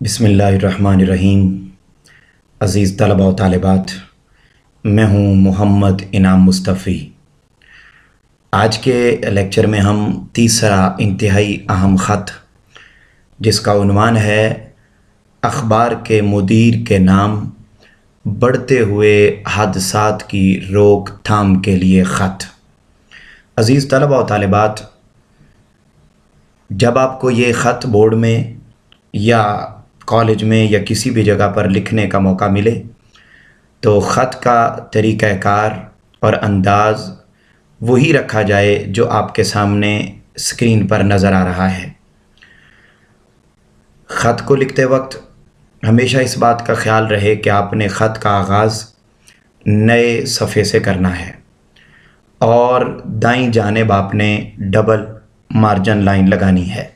बिस्मिल्लाहिर्रहमानिर्रहीम। अज़ीज़ तलबा व तालिबात, मैं हूँ मोहम्मद इनाम मुस्तफ़ी। आज के लेक्चर में हम तीसरा इंतहाई अहम ख़त, जिसका उन्वान है अखबार के मुदीर के नाम, बढ़ते हुए हादसात की रोक थाम के लिए ख़त। अज़ीज़ तलबा व तालिबात, जब आपको ये ख़त बोर्ड में या कॉलेज में या किसी भी जगह पर लिखने का मौका मिले तो ख़त का तरीक़ाकार और अंदाज़ वही रखा जाए जो आपके सामने स्क्रीन पर नज़र आ रहा है। ख़त को लिखते वक्त हमेशा इस बात का ख्याल रहे कि आपने ख़त का आगाज़ नए सफ़े से करना है और दाईं जानिब आपने डबल मार्जिन लाइन लगानी है।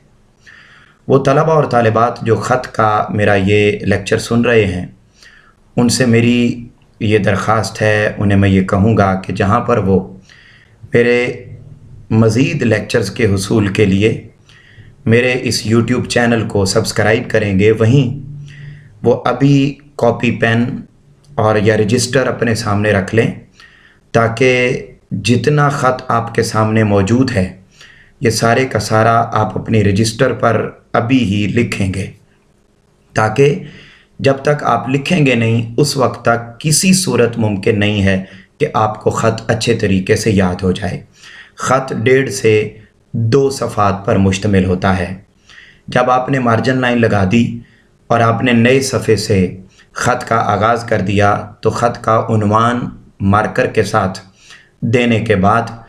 वो तलबा और तालिबात जो ख़त का मेरा ये लेक्चर सुन रहे हैं, उनसे मेरी ये दरख्वास्त है, उन्हें मैं ये कहूँगा कि जहाँ पर वो मेरे मज़ीद लेक्चर्स के हुसूल के लिए मेरे इस यूट्यूब चैनल को सब्सक्राइब करेंगे, वहीं वो अभी कॉपी पेन और या रजिस्टर अपने सामने रख लें, ताकि जितना ख़त आपके सामने मौजूद है ये सारे का सारा आप अपने रजिस्टर पर अभी ही लिखेंगे, ताकि जब तक आप लिखेंगे नहीं उस वक्त तक किसी सूरत मुमकिन नहीं है कि आपको ख़त अच्छे तरीके से याद हो जाए। ख़त 1.5 से 2 सफ़ात पर मुश्तमिल होता है। जब आपने मार्जिन लाइन लगा दी और आपने नए सफ़े से ख़त का आगाज़ कर दिया तो ख़त का उन्वान मार्कर के साथ देने के बाद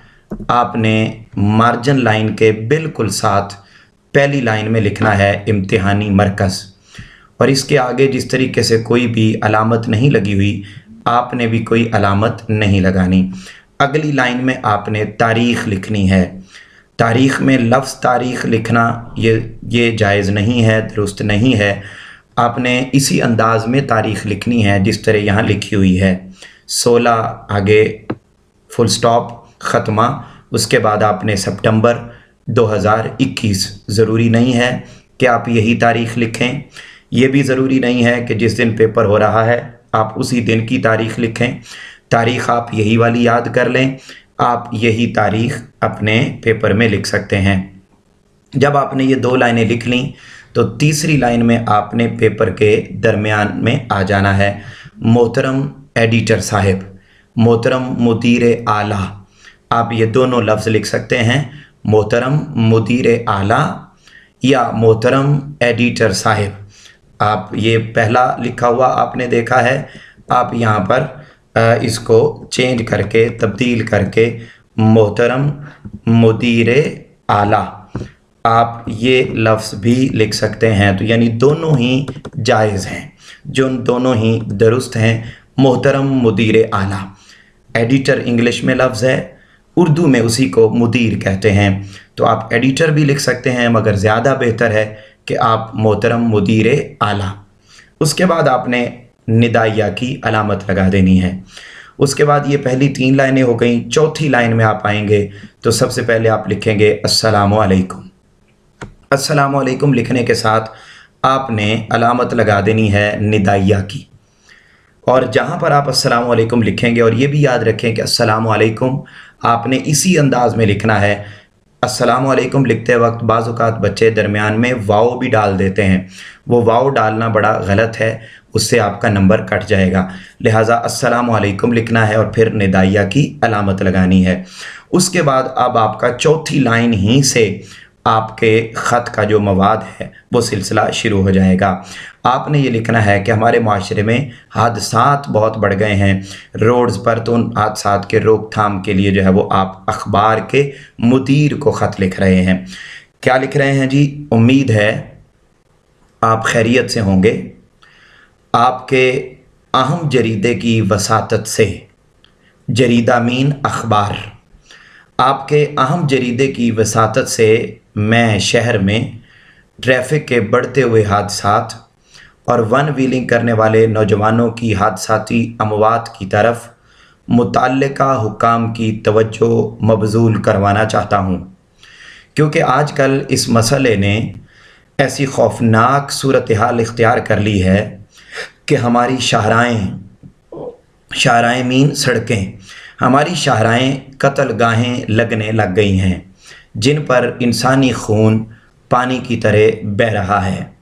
आपने मार्जिन लाइन के बिल्कुल साथ पहली लाइन में लिखना है इम्तिहानी मरकज़, और इसके आगे जिस तरीके से कोई भी अलामत नहीं लगी हुई, आपने भी कोई अलामत नहीं लगानी। अगली लाइन में आपने तारीख़ लिखनी है। तारीख़ में लफ्ज़ तारीख़ लिखना ये जायज़ नहीं है, दुरुस्त नहीं है। आपने इसी अंदाज़ में तारीख़ लिखनी है जिस तरह यहाँ लिखी हुई है, 16 आगे फुल स्टॉप ख़त्मा, उसके बाद आपने सितंबर 2021। ज़रूरी नहीं है कि आप यही तारीख़ लिखें, ये भी ज़रूरी नहीं है कि जिस दिन पेपर हो रहा है आप उसी दिन की तारीख़ लिखें। तारीख़ आप यही वाली याद कर लें, आप यही तारीख़ अपने पेपर में लिख सकते हैं। जब आपने ये 2 लाइनें लिख लीं तो तीसरी लाइन में आपने पेपर के दरमियान में आ जाना है, मोहतरम एडिटर साहिब, मोहतरम मुदीर आला। आप ये दोनों लफ्ज़ लिख सकते हैं, मोहतरम मुदीर आला या मोहतरम एडिटर साहिब। आप ये पहला लिखा हुआ आपने देखा है, आप यहाँ पर इसको चेंज करके तब्दील करके मोहतरम मुदीर आला आप ये लफ्ज़ भी लिख सकते हैं। तो यानी दोनों ही जायज़ हैं, जो दोनों ही दुरुस्त हैं। मोहतरम मुदीर आला, एडिटर इंग्लिश में लफ्ज़ है, उर्दू में उसी को मुदीर कहते हैं, तो आप एडिटर भी लिख सकते हैं, मगर ज़्यादा बेहतर है कि आप मोहतरम मुदीर आला। उसके बाद आपने निदाइया की अलामत लगा देनी है। उसके बाद ये पहली 3 लाइनें हो गई। चौथी लाइन में आप आएंगे तो सबसे पहले आप लिखेंगे अस्सलामु अलैकुम। अस्सलामु अलैकुम लिखने के साथ आपने अलामत लगा देनी है निदाइया की, और जहाँ पर आप अस्सलामु अलैकुम लिखेंगे, और ये भी याद रखें कि अस्सलामु अलैकुम आपने इसी अंदाज़ में लिखना है। अस्सलामु अलैकुम लिखते वक्त बाज़ औक़ात बच्चे दरमियान में वाव भी डाल देते हैं, वो वाव डालना बड़ा गलत है, उससे आपका नंबर कट जाएगा। लिहाजा अस्सलामु अलैकुम लिखना है और फिर निदाइया की अलामत लगानी है। उसके बाद अब आपका चौथी लाइन ही से आपके ख़त का जो मवाद है वो सिलसिला शुरू हो जाएगा। आपने ये लिखना है कि हमारे माशरे में हादसात बहुत बढ़ गए हैं रोड्स पर, तो उन हादसात के रोकथाम के लिए जो है वो आप अखबार के मुदीर को ख़त लिख रहे हैं। क्या लिख रहे हैं जी? उम्मीद है आप खैरियत से होंगे। आपके अहम जरीदे की वसातत से, जरीदा मीन अखबार, आपके अहम जरीदे की वसातत से मैं शहर में ट्रैफिक के बढ़ते हुए हादसात और वन व्हीलिंग करने वाले नौजवानों की हादसाती अमवात की तरफ मुतल्लिका हुक्काम की तवज्जो मबजूल करवाना चाहता हूँ, क्योंकि आजकल इस मसले ने ऐसी खौफनाक सूरत-ए-हाल इख्तियार कर ली है कि हमारी शाहराएँ मीन सड़कें, हमारी शाहराएँ कत्लगाहें लगने लग गई हैं, जिन पर इंसानी खून पानी की तरह बह रहा है।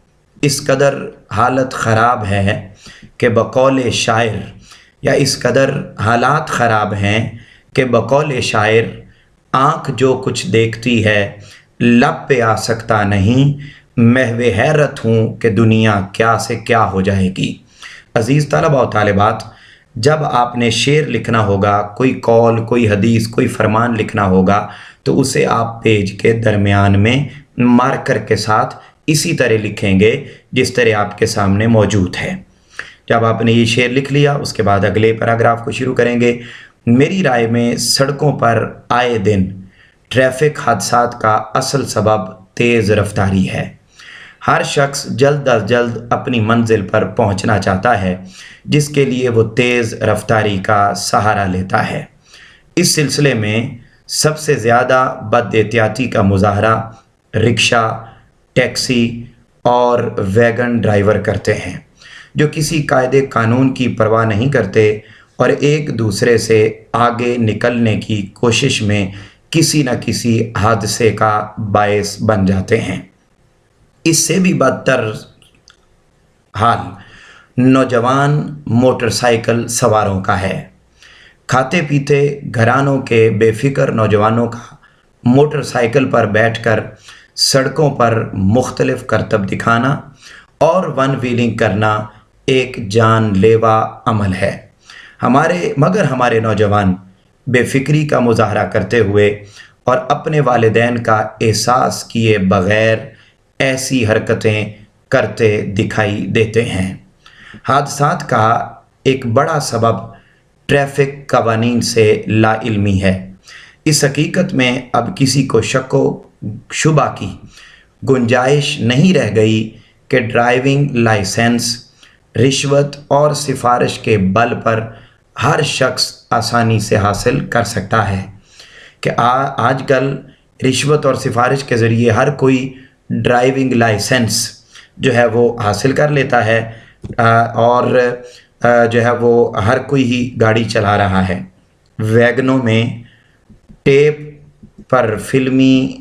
इस कदर हालत ख़राब है कि बकौल शायर, या इस कदर हालात ख़राब हैं कि बकौल शायर, आँख जो कुछ देखती है लब पे आ सकता नहीं, महवे हैरत हूँ कि दुनिया क्या से क्या हो जाएगी। अज़ीज़ तलबा व तालिबात, जब आपने शेर लिखना होगा, कोई कौल, कोई हदीस, कोई फरमान लिखना होगा, तो उसे आप पेज के दरमियान में मार्कर के साथ इसी तरह लिखेंगे जिस तरह आपके सामने मौजूद है। जब आपने ये शेर लिख लिया, उसके बाद अगले पैराग्राफ को शुरू करेंगे। मेरी राय में सड़कों पर आए दिन ट्रैफिक हादसात का असल सबब तेज़ रफ्तारी है। हर शख्स जल्द अज जल्द अपनी मंजिल पर पहुंचना चाहता है, जिसके लिए वो तेज़ रफ्तारी का सहारा लेता है। इस सिलसिले में सबसे ज़्यादा बदएहतियाती का मुज़ाहरा रिक्शा, टैक्सी और वैगन ड्राइवर करते हैं, जो किसी कायदे कानून की परवाह नहीं करते और एक दूसरे से आगे निकलने की कोशिश में किसी न किसी हादसे का बायस बन जाते हैं। इससे भी बदतर हाल नौजवान मोटरसाइकिल सवारों का है। खाते पीते घरानों के बेफिक्र नौजवानों का मोटरसाइकिल पर बैठकर सड़कों पर मुख्तलिफ करतब दिखाना और वन व्हीलिंग करना एक जानलेवा अमल है। मगर हमारे नौजवान बेफिक्री का मुजाहरा करते हुए और अपने वालिदैन का एहसास किए बग़ैर ऐसी हरकतें करते दिखाई देते हैं। हादसात का एक बड़ा सबब ट्रैफिक कवानीन से लाइल्मी है। इस हकीकत में अब किसी को शक व शुबा की गुंजाइश नहीं रह गई कि ड्राइविंग लाइसेंस रिश्वत और सिफारिश के बल पर हर शख्स आसानी से हासिल कर सकता है कि आजकल रिश्वत और सिफारिश के ज़रिए हर कोई ड्राइविंग लाइसेंस जो है वो हासिल कर लेता है और जो है वो हर कोई ही गाड़ी चला रहा है। वैगनों में टेप पर फिल्मी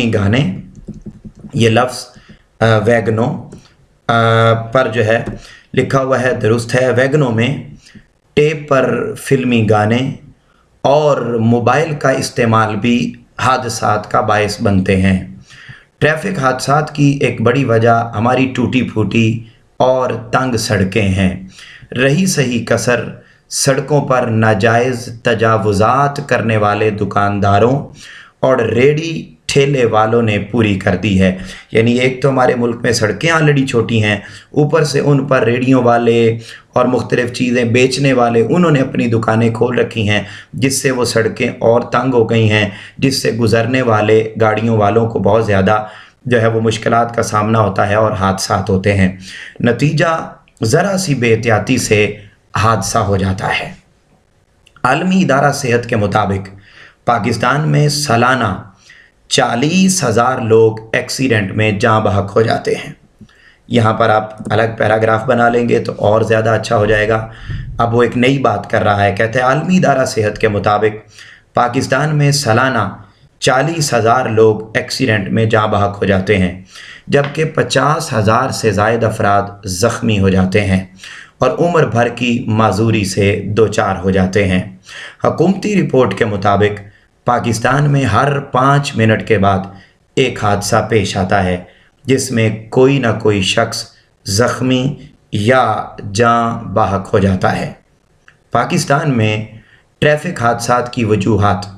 गाने, ये लफ्ज़ वैगनों पर जो है लिखा हुआ है, दुरुस्त है। वैगनों में टेप पर फिल्मी गाने और मोबाइल का इस्तेमाल भी हादसात का बायस बनते हैं। ट्रैफिक हादसात की एक बड़ी वजह हमारी टूटी फूटी और तंग सड़कें हैं। रही सही कसर सड़कों पर नाजायज़ तजावुज़ात करने वाले दुकानदारों और रेडी ठेले वालों ने पूरी कर दी है। यानी एक तो हमारे मुल्क में सड़कें ऑलरेडी छोटी हैं, ऊपर से उन पर रेडियों वाले और मुख्तलिफ़ चीज़ें बेचने वाले उन्होंने अपनी दुकानें खोल रखी हैं, जिससे वो सड़कें और तंग हो गई हैं, जिससे गुज़रने वाले गाड़ियों वालों को बहुत ज़्यादा जो है वो मुश्किलात का सामना होता है और हादसात होते हैं। नतीजा ज़रा सी बेहतियाती से हादसा हो जाता है। आलमी इदारा सेहत के मुताबिक पाकिस्तान में सालाना 40,000 लोग एक्सीडेंट में जाँ बहक हो जाते हैं। यहाँ पर आप अलग पैराग्राफ बना लेंगे तो और ज़्यादा अच्छा हो जाएगा। अब वो एक नई बात कर रहा है, कहते हैं आलमी इदारा सेहत के मुताबिक पाकिस्तान में सालाना 40,000 लोग एक्सीडेंट में जाँ बहक हो जाते हैं, जबकि 50,000 से ज़ायद अफराद ज़ख्मी हो जाते हैं और उम्र भर की माजूरी से दो चार हो जाते हैं। हुकूमती रिपोर्ट के मुताबिक पाकिस्तान में हर 5 मिनट के बाद एक हादसा पेश आता है, जिसमें कोई ना कोई शख्स ज़ख्मी या जाँ बहक हो जाता है। पाकिस्तान में ट्रैफिक हादसात की वजूहात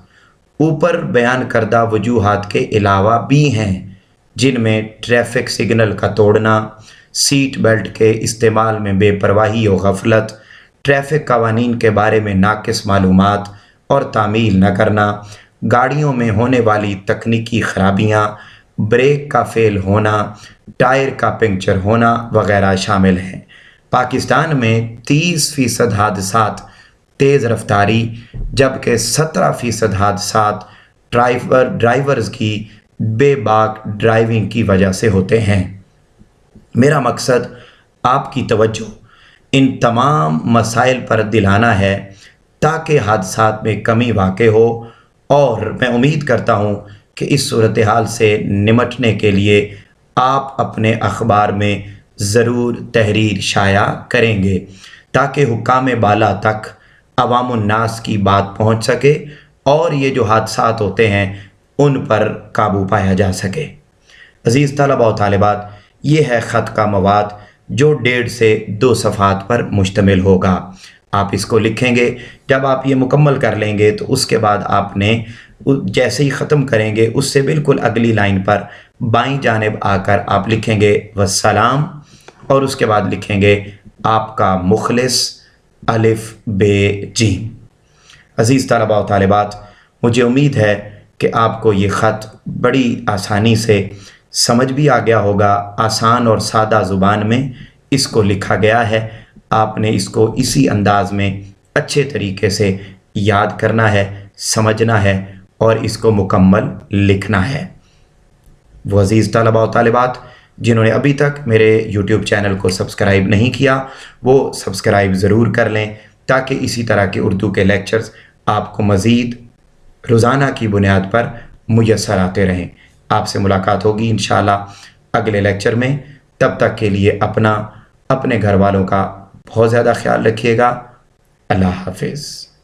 ऊपर बयान करदा वजूहात के अलावा भी हैं, जिनमें ट्रैफिक सिग्नल का तोड़ना, सीट बेल्ट के इस्तेमाल में बेपरवाही और गफलत, ट्रैफिक कवानीन के बारे में नाकिस मालूमात और तामील न करना, गाड़ियों में होने वाली तकनीकी ख़राबियाँ, ब्रेक का फ़ेल होना, टायर का पंक्चर होना वगैरह शामिल हैं। पाकिस्तान में 30% हादसात तेज़ रफ्तारी, जबकि 17% हादसात ड्राइवर्स की बेबाक ड्राइविंग की वजह से होते हैं। मेरा मकसद आपकी तवज्जो इन तमाम मसाइल पर दिलाना है ताकि हादसात में कमी वाक़ हो, और मैं उम्मीद करता हूँ कि इस सूरत हाल से निमटने के लिए आप अपने अखबार में ज़रूर तहरीर शाया करेंगे ताकि हुक्काम बाला तक अवामुन्नास की बात पहुँच सके और ये जो हादसात होते हैं उन पर काबू पाया जा सके। अज़ीज़ तलबा व तालिबात, ये है ख़त का मवाद जो 1.5 से 2 सफ़हात पर मुश्तमिल होगा। आप इसको लिखेंगे, जब आप ये मुकम्मल कर लेंगे तो उसके बाद आपने जैसे ही ख़त्म करेंगे उससे बिल्कुल अगली लाइन पर बाईं जानिब आकर आप लिखेंगे वस्सलाम, और उसके बाद लिखेंगे आपका मुखलिस अलिफ़ बे जीम। अज़ीज़ तलबा व तालिबात, मुझे उम्मीद है कि आपको ये ख़त बड़ी आसानी से समझ भी आ गया होगा। आसान और सादा ज़ुबान में इसको लिखा गया है। आपने इसको इसी अंदाज़ में अच्छे तरीके से याद करना है, समझना है और इसको मुकम्मल लिखना है। वो अज़ीज़ तलबा व तालिबात जिन्होंने अभी तक मेरे YouTube चैनल को सब्सक्राइब नहीं किया, वो सब्सक्राइब ज़रूर कर लें ताकि इसी तरह के उर्दू के लेक्चर्स आपको मज़ीद रोज़ाना की बुनियाद पर मुयस्सर आते रहें। आपसे मुलाकात होगी इंशाअल्लाह अगले लेक्चर में। तब तक के लिए अपना, अपने घर वालों का बहुत ज़्यादा ख्याल रखिएगा। अल्लाह हाफ़िज़।